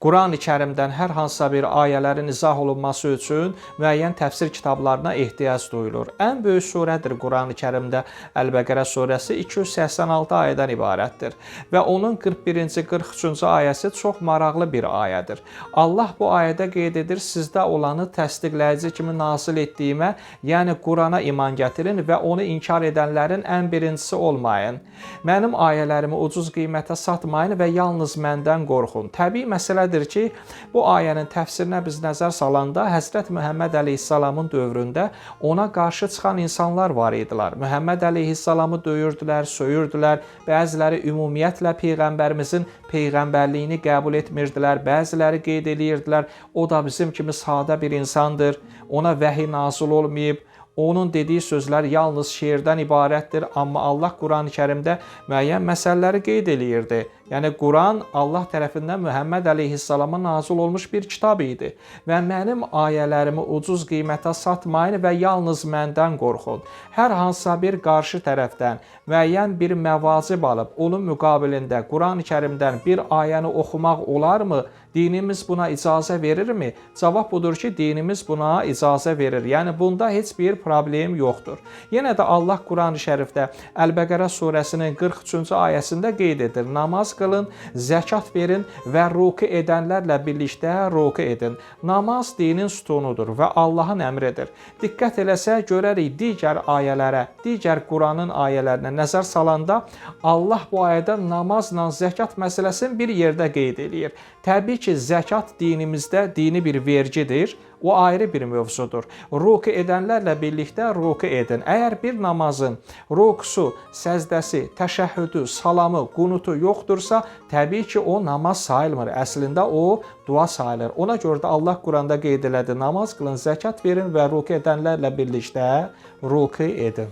Qurani-Kərimdən hər hansısa bir ayələrin izah olunması üçün müəyyən təfsir kitablarına ehtiyac duyulur. Ən böyük surədir Qurani-Kərimdə Əl-Bəqərə surəsi 286 ayədən ibarətdir və onun 41-ci, 43-cü ayəsi çox maraqlı bir ayədir. Allah bu ayədə qeyd edir, sizdə olanı təsdiqləyici kimi nazil etdiyimə, yəni Qurana iman gətirin və onu inkar edənlərin ən birincisi olmayın. Mənim ayələrimi ucuz qiymətə satmayın və yalnız məndən qorxun. Təbii məsələdir ki, bu ayənin təfsirinə biz nəzər salanda Həzrət Məhəmməd əleyhissalamın dövründə ona qarşı çıxan insanlar var idilər. Məhəmməd əleyhissalamı döyürdülər, söyürdülər, bəziləri ümumiyyətlə Peyğəmbərimizin peyğəmbərliyini qəbul etmirdilər, bəziləri qeyd edirdilər, o da bizim kimi sadə bir insandır, ona vəhiy nazil olmayıb, onun dediyi sözlər yalnız şeirdən ibarətdir, amma Allah Qurani-Kərimdə müəyyən məsələləri qeyd eləyirdi. Yəni, Quran Allah tərəfindən Məhəmməd əleyhissalama nazil olmuş bir kitab idi və mənim ayələrimi ucuz qiymətə satmayın və yalnız məndən qorxun. Hər hansısa bir qarşı tərəfdən müəyyən bir məvacib alıb, onun müqabilində Qurani-Kərimdən bir ayəni oxumaq olarmı? Dinimiz buna icazə verirmi? Cavab budur ki, dinimiz buna icazə verir. Yəni, bunda heç bir problem yoxdur. Yenə də Allah Qurani-Şərifdə Əl-Bəqərə surəsinin 43-cü ayəsində qeyd edir. Namaz qılın, zəkat verin və ruku edənlərlə birlikdə ruku edin. Namaz dinin sütunudur və Allahın əmridir. Diqqət eləsək, görərik digər ayələrə, digər Quranın ayələrinə nəzər salanda Allah bu ayədə namazla zəkat məsələsini bir yerdə qeyd eləyir. Təbii ki, zəkat dinimizdə dini bir vergidir. O ayrı bir mövzudur. Ruku edənlərlə birlikdə ruku edin. Əgər bir namazın rukusu, səzdəsi, təşəhhüdü, salamı, qunutu yoxdursa, təbii ki, o namaz sayılmır. Əslində o dua sayılır. Ona görə də Allah Quranda qeyd elədi, namaz qılın, zəkat verin və ruku edənlərlə birlikdə ruku edin.